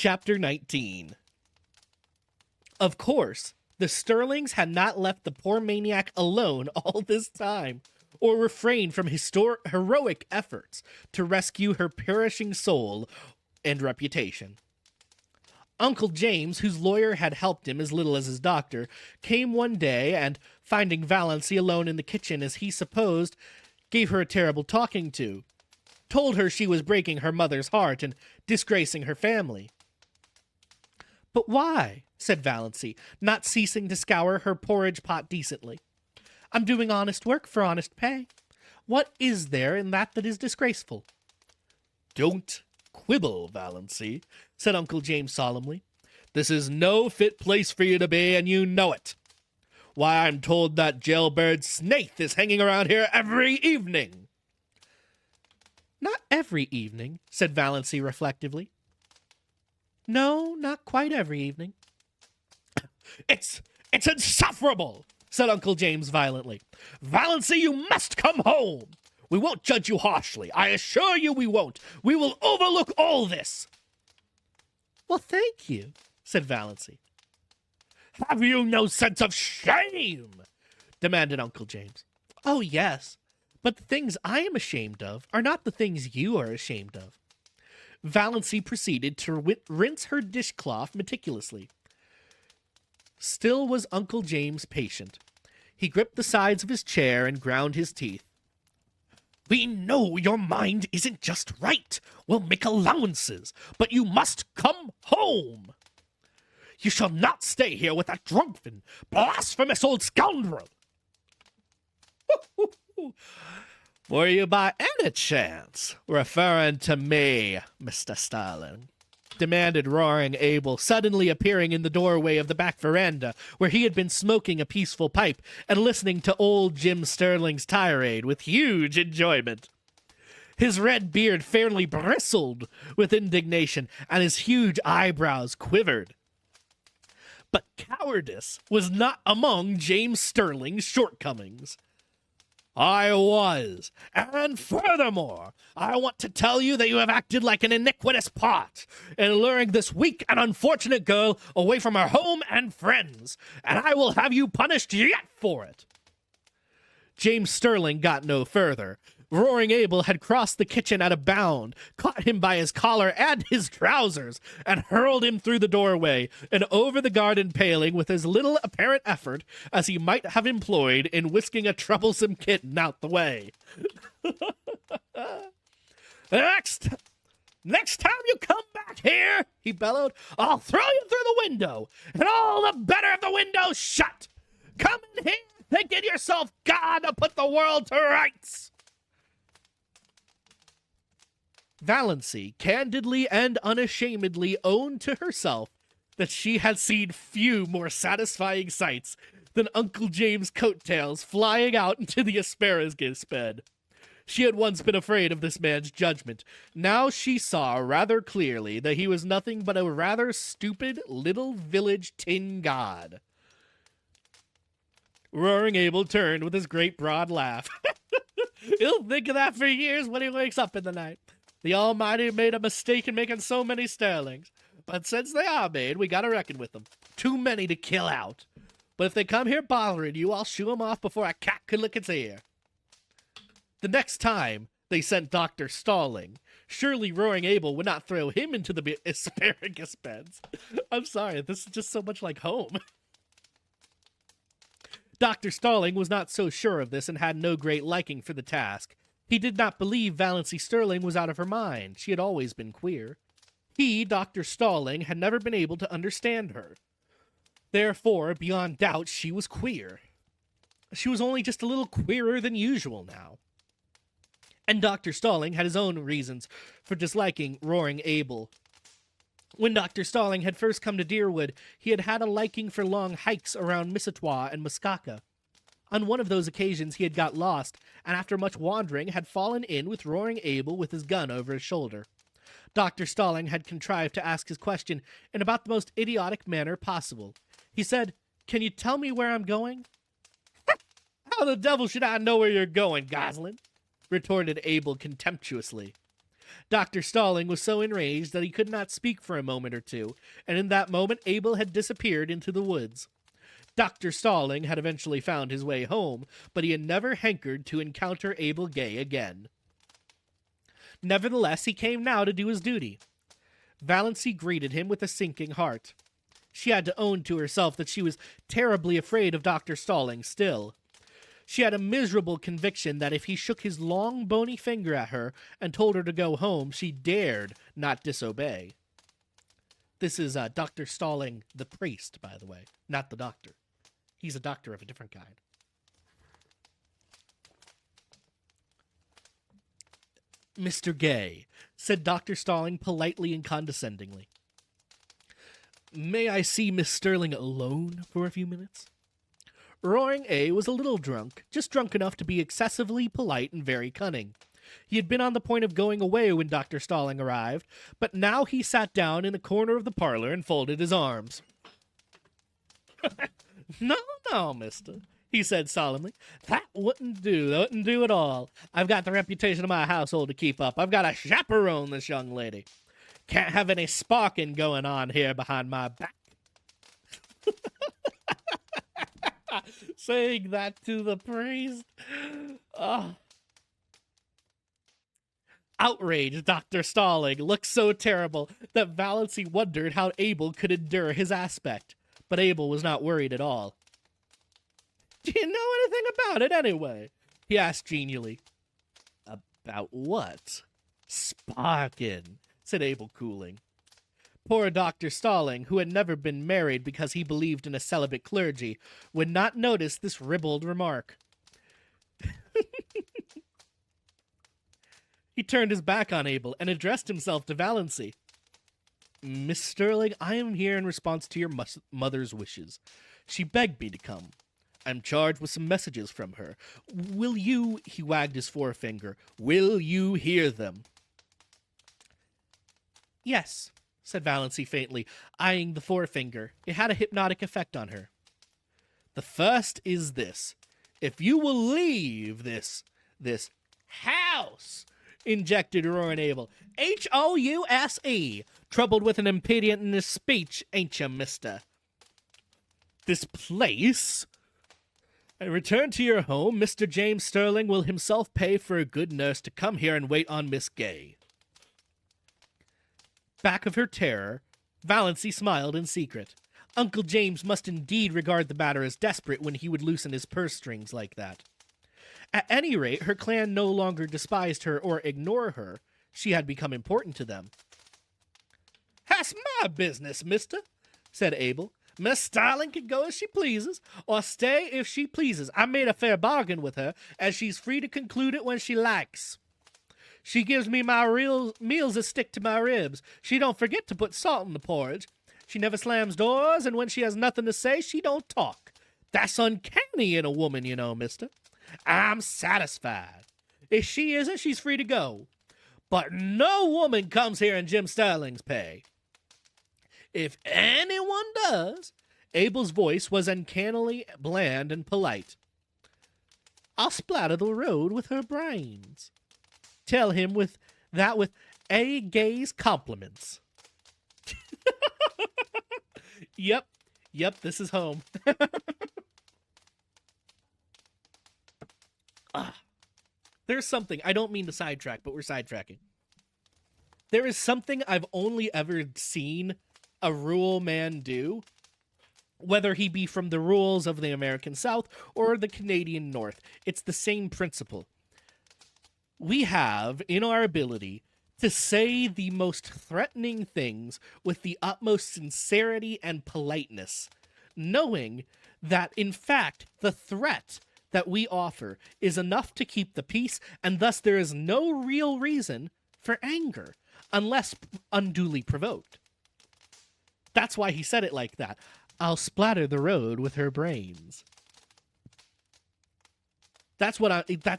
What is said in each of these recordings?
Chapter 19. Of course, the Sterlings had not left the poor maniac alone all this time, or refrained from heroic efforts to rescue her perishing soul and reputation. Uncle James, whose lawyer had helped him as little as his doctor, came one day and, finding Valancy alone in the kitchen as he supposed, gave her a terrible talking to, told her she was breaking her mother's heart and disgracing her family. "But why?" said Valancy, not ceasing to scour her porridge pot decently. "I'm doing honest work for honest pay. What is there in that is disgraceful?" "Don't quibble, Valancy," said Uncle James solemnly. "This is no fit place for you to be, and you know it. Why, I'm told that jailbird Snaith is hanging around here every evening." "Not every evening," said Valancy reflectively. "No, not quite every evening." It's insufferable," said Uncle James violently. "Valancy, you must come home. We won't judge you harshly. I assure you we won't. We will overlook all this." "Well, thank you," said Valancy. "Have you no sense of shame?" demanded Uncle James. "Oh, yes, but the things I am ashamed of are not the things you are ashamed of." Valancy proceeded to rinse her dishcloth meticulously. Still was Uncle James patient. He gripped the sides of his chair and ground his teeth. "We know your mind isn't just right. We'll make allowances, but you must come home. You shall not stay here with that drunken, blasphemous old scoundrel." "Were you by any chance referring to me, Mr. Sterling?" demanded Roaring Abel, suddenly appearing in the doorway of the back veranda, where he had been smoking a peaceful pipe and listening to old Jim Sterling's tirade with huge enjoyment. His red beard fairly bristled with indignation, and his huge eyebrows quivered. But cowardice was not among James Sterling's shortcomings. "I was. And furthermore, I want to tell you that you have acted like an iniquitous part in luring this weak and unfortunate girl away from her home and friends, and I will have you punished yet for it." James Sterling got no further. Roaring Abel had crossed the kitchen at a bound, caught him by his collar and his trousers, and hurled him through the doorway and over the garden paling with as little apparent effort as he might have employed in whisking a troublesome kitten out the way. Next time you come back here," he bellowed, "I'll throw you through the window, and all the better if the window's shut. Come in here thinking yourself God to put the world to rights." Valancy candidly and unashamedly owned to herself that she had seen few more satisfying sights than Uncle James' coattails flying out into the asparagus bed. She had once been afraid of this man's judgment. Now she saw rather clearly that he was nothing but a rather stupid little village tin god. Roaring Abel turned with his great broad laugh. He'll think of that for years when he wakes up in the night. The Almighty made a mistake in making so many Sterlings. But since they are made, we gotta reckon with them. Too many to kill out. But if they come here bothering you, I'll shoo 'em off before a cat could lick its ear. The next time they sent Dr. Stalling, surely Roaring Abel would not throw him into the asparagus beds. I'm sorry, this is just so much like home. Dr. Stalling was not so sure of this and had no great liking for the task. He did not believe Valancy Sterling was out of her mind. She had always been queer. He, Dr. Stalling, had never been able to understand her. Therefore, beyond doubt, she was queer. She was only just a little queerer than usual now. And Dr. Stalling had his own reasons for disliking Roaring Abel. When Dr. Stalling had first come to Deerwood, he had had a liking for long hikes around Missatua and Muskaka. On one of those occasions he had got lost, and after much wandering had fallen in with Roaring Abel with his gun over his shoulder. Dr. Stalling had contrived to ask his question in about the most idiotic manner possible. He said, "Can you tell me where I'm going?" "How the devil should I know where you're going, Goslin?" retorted Abel contemptuously. Dr. Stalling was so enraged that he could not speak for a moment or two, and in that moment Abel had disappeared into the woods. Dr. Stalling had eventually found his way home, but he had never hankered to encounter Abel Gay again. Nevertheless, he came now to do his duty. Valancy greeted him with a sinking heart. She had to own to herself that she was terribly afraid of Dr. Stalling still. She had a miserable conviction that if he shook his long, bony finger at her and told her to go home, she dared not disobey. This is Dr. Stalling, the priest, by the way, not the doctor. He's a doctor of a different kind. Mr. Gay, said Dr. Stalling politely and condescendingly. May I see Miss Sterling alone for a few minutes? Roaring A was a little drunk, just drunk enough to be excessively polite and very cunning. He had been on the point of going away when Dr. Stalling arrived, but now he sat down in the corner of the parlor and folded his arms. No, mister, he said solemnly. That wouldn't do. That wouldn't do at all. I've got the reputation of my household to keep up. I've got to chaperone this young lady. Can't have any sparking going on here behind my back. Saying that to the priest. Oh. Outraged, Dr. Stalling looked so terrible that Valancy wondered how Abel could endure his aspect. But Abel was not worried at all. Do you know anything about it, anyway? He asked genially. About what? Sparkin', said Abel, cooling. Poor Dr. Stalling, who had never been married because he believed in a celibate clergy, would not notice this ribald remark. He turned his back on Abel and addressed himself to Valancy. Miss Sterling, I am here in response to your mother's wishes. She begged me to come. I'm charged with some messages from her. Will you, he wagged his forefinger, will you hear them? Yes, said Valancy faintly, eyeing the forefinger. It had a hypnotic effect on her. The first is this. If you will leave this house, injected Roaring Abel. House. Troubled with an impediment in his speech, ain't you, mister? This place? And return to your home, Mr. James Sterling will himself pay for a good nurse to come here and wait on Miss Gay. Back of her terror, Valancy smiled in secret. Uncle James must indeed regard the matter as desperate when he would loosen his purse strings like that. At any rate, her clan no longer despised her or ignored her. She had become important to them. That's my business, mister, said Abel. Miss Sterling can go as she pleases, or stay if she pleases. I made a fair bargain with her, as she's free to conclude it when she likes. She gives me my real meals that stick to my ribs. She don't forget to put salt in the porridge. She never slams doors, and when she has nothing to say, she don't talk. That's uncanny in a woman, you know, mister. I'm satisfied. If she isn't, she's free to go. But no woman comes here in Jim Sterling's pay. If anyone does, Abel's voice was uncannily bland and polite. I'll splatter the road with her brains. Tell him with A. Gay's compliments. Yep, this is home. There's something, I don't mean to sidetrack, but we're sidetracking. There is something I've only ever seen a rural man do, whether he be from the rurals of the American South or the Canadian North. It's the same principle. We have, in our ability, to say the most threatening things with the utmost sincerity and politeness, knowing that, in fact, the threat that we offer is enough to keep the peace, and thus there is no real reason for anger, unless unduly provoked. That's why he said it like that. I'll splatter the road with her brains. That's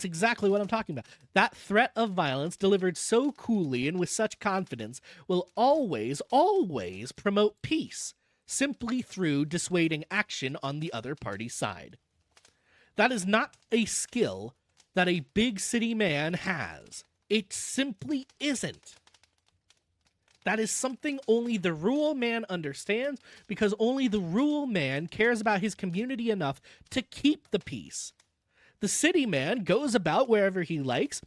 exactly what I'm talking about. That threat of violence delivered so coolly and with such confidence will always, always promote peace, simply through dissuading action on the other party's side. That is not a skill that a big city man has. It simply isn't. That is something only the rural man understands, because only the rural man cares about his community enough to keep the peace. The city man goes about wherever he likes,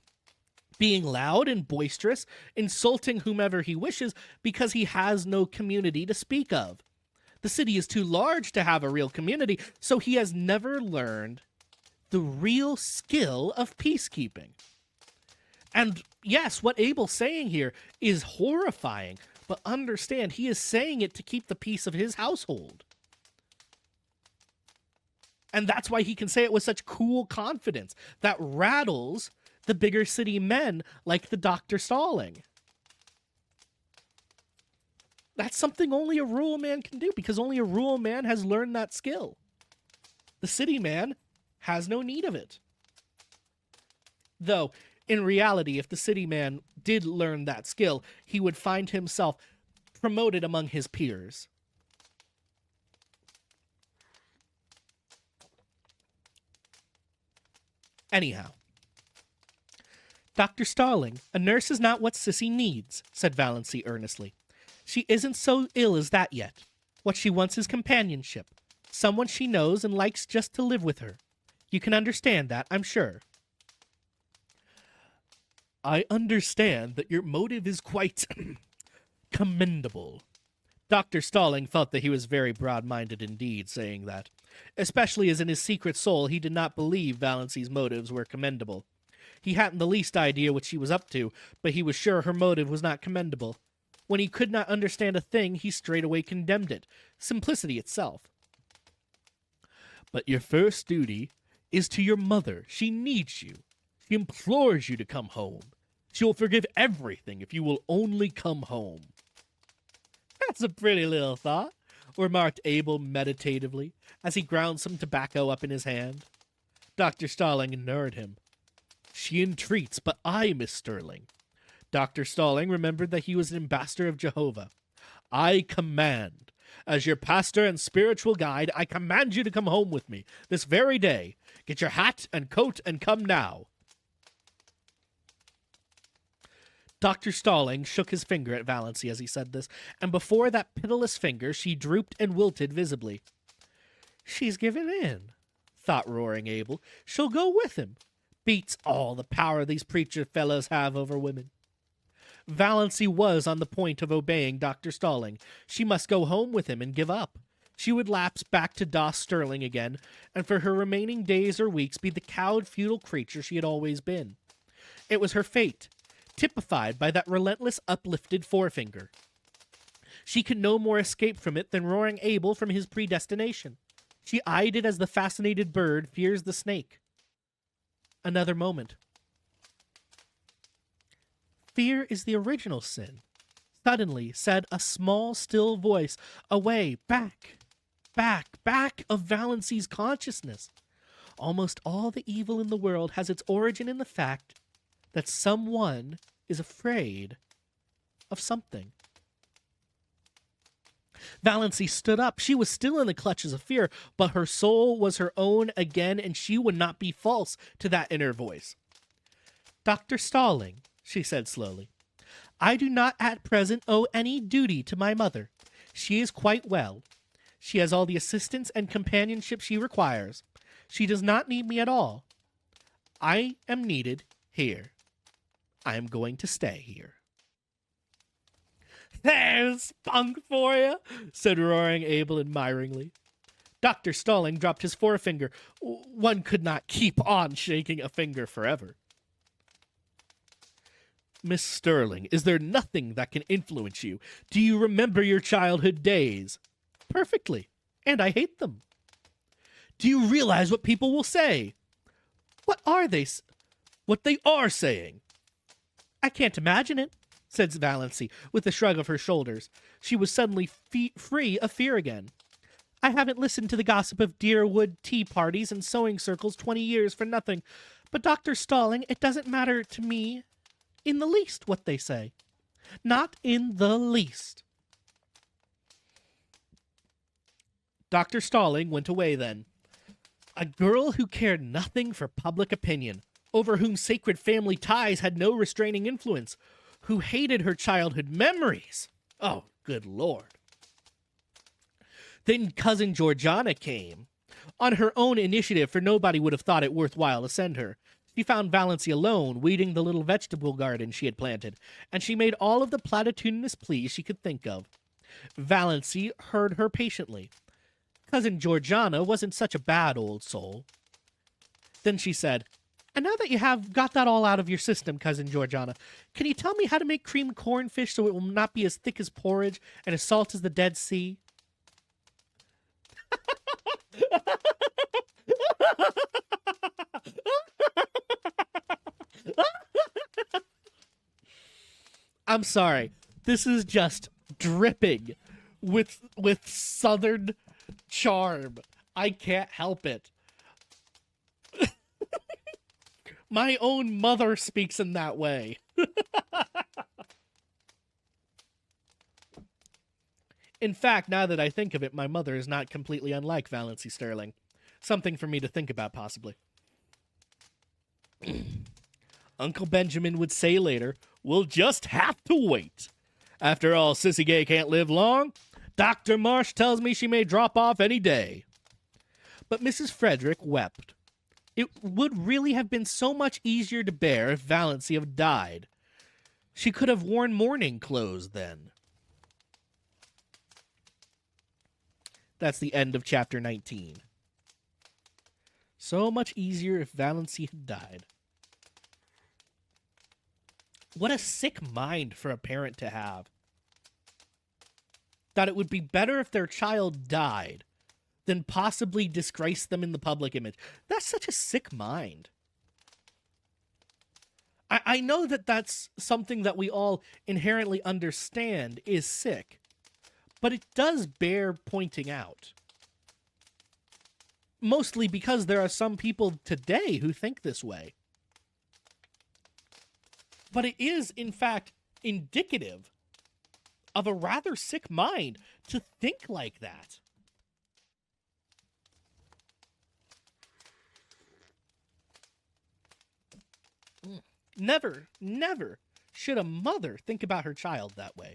being loud and boisterous, insulting whomever he wishes because he has no community to speak of. The city is too large to have a real community, so he has never learned the real skill of peacekeeping. And yes, what Abel's saying here is horrifying, but understand, he is saying it to keep the peace of his household. And that's why he can say it with such cool confidence that rattles the bigger city men like the Dr. Stalling. That's something only a rural man can do, because only a rural man has learned that skill. The city man has no need of it. Though, in reality, if the city man did learn that skill, he would find himself promoted among his peers. Anyhow, Dr. Starling, a nurse is not what Sissy needs, said Valancy earnestly. She isn't so ill as that yet. What she wants is companionship. Someone she knows and likes just to live with her. You can understand that, I'm sure. I understand that your motive is quite commendable. Dr. Stalling felt that he was very broad-minded indeed, saying that, especially as in his secret soul he did not believe Valancy's motives were commendable. He hadn't the least idea what she was up to, but he was sure her motive was not commendable. When he could not understand a thing, he straightway condemned it. Simplicity itself. But your first duty is to your mother. She needs you. She implores you to come home. She will forgive everything if you will only come home. That's a pretty little thought, remarked Abel meditatively, as he ground some tobacco up in his hand. Dr. Stalling ignored him. She entreats, but I, Miss Sterling. Dr. Stalling remembered that he was an ambassador of Jehovah. I command. As your pastor and spiritual guide, I command you to come home with me this very day. Get your hat and coat and come now. Dr. Stalling shook his finger at Valancy as he said this, and before that pitiless finger she drooped and wilted visibly. She's given in, thought Roaring Abel. She'll go with him. Beats all the power these preacher fellows have over women. Valancy was on the point of obeying Dr. Stalling. She must go home with him and give up. She would lapse back to Doss Sterling again, and for her remaining days or weeks be the cowed, futile creature she had always been. It was her fate, typified by that relentless uplifted forefinger. She could no more escape from it than Roaring Abel from his predestination. She eyed it as the fascinated bird fears the snake. Another moment. Fear is the original sin, suddenly said a small, still voice, away, back of Valancy's consciousness. Almost all the evil in the world has its origin in the fact that someone is afraid of something. Valancy stood up. She was still in the clutches of fear, but her soul was her own again, and she would not be false to that inner voice. Dr. Stalling, she said slowly, I do not at present owe any duty to my mother. She is quite well. She has all the assistance and companionship she requires. She does not need me at all. I am needed here. I am going to stay here. There's spunk for you, said Roaring Abel admiringly. Dr. Stalling dropped his forefinger. One could not keep on shaking a finger forever. Miss Sterling, is there nothing that can influence you? Do you remember your childhood days? Perfectly, and I hate them. Do you realize what people will say? What are they saying? I can't imagine it, said Valancy, with a shrug of her shoulders. She was suddenly free of fear again. I haven't listened to the gossip of Deerwood tea parties and sewing circles 20 years for nothing. But Dr. Stalling, it doesn't matter to me in the least what they say. Not in the least. Dr. Stalling went away then. A girl who cared nothing for public opinion. over whom sacred family ties had no restraining influence, who hated her childhood memories. Oh, good Lord. Then cousin Georgiana came. On her own initiative, for nobody would have thought it worthwhile to send her. She found Valancy alone, weeding the little vegetable garden she had planted, and she made all of the platitudinous pleas she could think of. Valancy heard her patiently. Cousin Georgiana wasn't such a bad old soul. Then she said, "And now that you have got that all out of your system, Cousin Georgiana, can you tell me how to make cream cornfish so it will not be as thick as porridge and as salt as the Dead Sea?" I'm sorry. This is just dripping with southern charm. I can't help it. My own mother speaks in that way. In fact, now that I think of it, my mother is not completely unlike Valancy Sterling. Something for me to think about, possibly. Uncle Benjamin would say later, "We'll just have to wait. After all, Sissy Gay can't live long. Dr. Marsh tells me she may drop off any day." But Mrs. Frederick wept. It would really have been so much easier to bear if Valancy had died. She could have worn mourning clothes then. That's the end of chapter 19. So much easier if Valancy had died. What a sick mind for a parent to have. That it would be better if their child died than possibly disgrace them in the public image. That's such a sick mind. I know that that's something that we all inherently understand is sick, but it does bear pointing out. Mostly because there are some people today who think this way. But it is, in fact, indicative of a rather sick mind to think like that. Never, never should a mother think about her child that way.